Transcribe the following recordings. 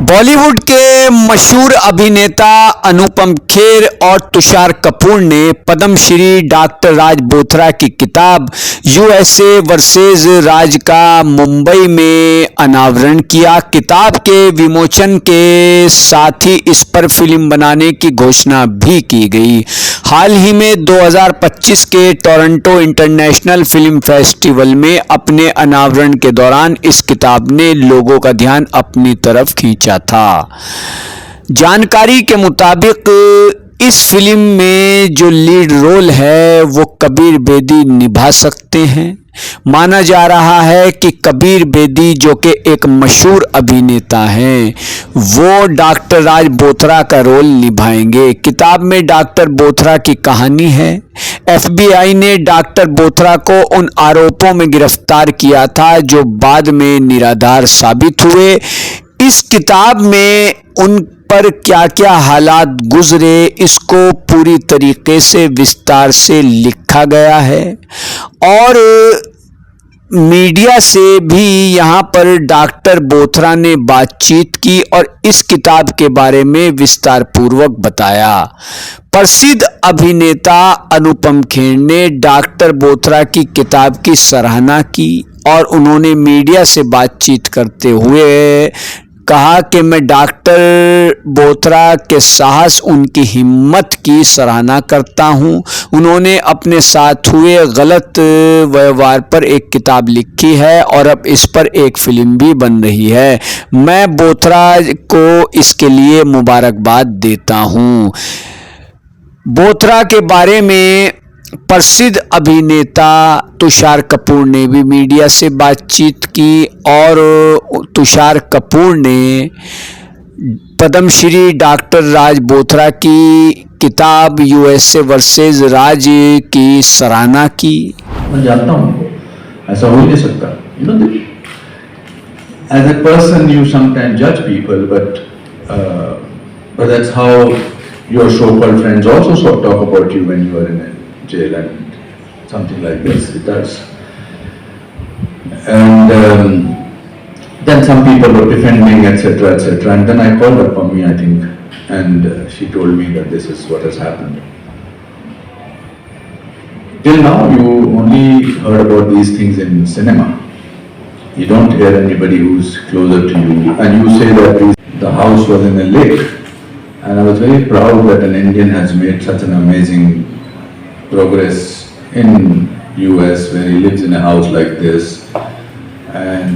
बॉलीवुड के मशहूर अभिनेता अनुपम खेर और तुषार कपूर ने पद्मश्री डॉक्टर राज बोथरा की किताब यूएसए वर्सेस राज का मुंबई में अनावरण किया। किताब के विमोचन के साथ ही इस पर फिल्म बनाने की घोषणा भी की गई। हाल ही में 2025 के टोरंटो इंटरनेशनल फिल्म फेस्टिवल में अपने अनावरण के दौरान इस किताब ने लोगों का ध्यान अपनी तरफ खींचा था। जानकारी के मुताबिक इस फिल्म में जो लीड रोल है वो कबीर बेदी निभा सकते हैं। माना जा रहा है कि कबीर बेदी जो कि एक मशहूर अभिनेता हैं वो डॉक्टर राज बोथरा का रोल निभाएंगे। किताब में डॉक्टर बोथरा की कहानी है। एफबीआई ने डॉक्टर बोथरा को उन आरोपों में गिरफ्तार किया था जो बाद में निराधार साबित हुए। इस किताब में उन पर क्या क्या हालात गुजरे इसको पूरी तरीके से विस्तार से लिखा गया है और मीडिया से भी यहाँ पर डॉक्टर बोथरा ने बातचीत की और इस किताब के बारे में विस्तार पूर्वक बताया। प्रसिद्ध अभिनेता अनुपम खेर ने डॉक्टर बोथरा की किताब की सराहना की और उन्होंने मीडिया से बातचीत करते हुए कहा कि मैं डॉक्टर बोथरा के साहस, उनकी हिम्मत की सराहना करता हूं। उन्होंने अपने साथ हुए गलत व्यवहार पर एक किताब लिखी है और अब इस पर एक फिल्म भी बन रही है। मैं बोथरा को इसके लिए मुबारकबाद देता हूं। बोथरा के बारे में प्रसिद्ध अभिनेता तुषार कपूर ने भी मीडिया से बातचीत की और तुषार कपूर ने पद्मश्री डॉक्टर राज बोथरा की किताब यूएसए वर्सेस राज की सराहना की। मैं जानता हूँ ऐसा हो नहीं सकता। As a person you sometimes judge people, but that's how your so-called friends also talk about you when you are in a jail and something like this. It does. And then some people were defending, etc., etc. And then I called up Pammi, I think, and she told me that this is what has happened. Till now, you only heard about these things in cinema. You don't hear anybody who's closer to you. And you say that the house was in a lake. And I was very proud that an Indian has made such an amazing progress in US where he lives in a house like this. And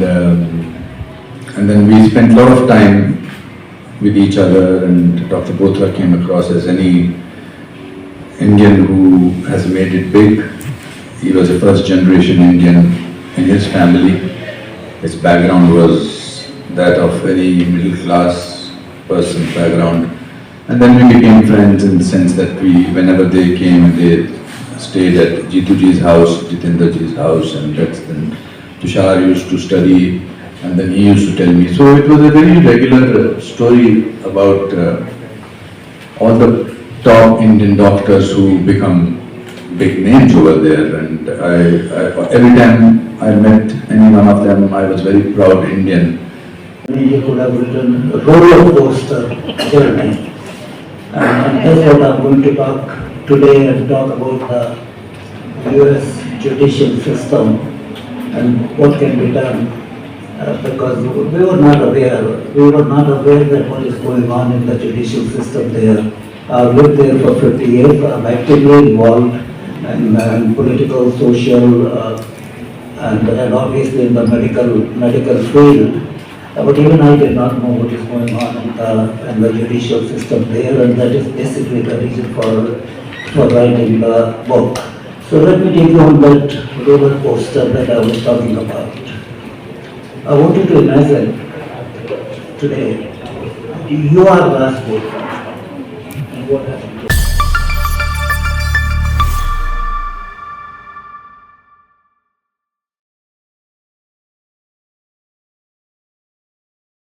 then we spent a lot of time with each other, and Dr. Bothra came across as any Indian who has made it big. He was a first generation Indian in his family. His background was that of any middle class person's background. And then we became friends in the sense that whenever they came, they stayed at Jituji's house, Jitendraji's house, and that's then Tushar used to study, and then he used to tell me. So it was a very regular story about all the top Indian doctors who become big names over there. And every time I met any one of them, I was very proud Indian. You could have written a roller coaster journey. And that's what I'm going to talk today and talk about the US judicial system and what can be done because we were not aware that what is going on in the judicial system there. I've lived there for 50 years. I'm actively involved in political, social and obviously in the medical field. But even I did not know what is going on in the judicial system there, and that is basically the reason for writing the book. So let me take you on that roller coaster that I was talking about. I want you to imagine today, you are Raj Bothra, and what happened?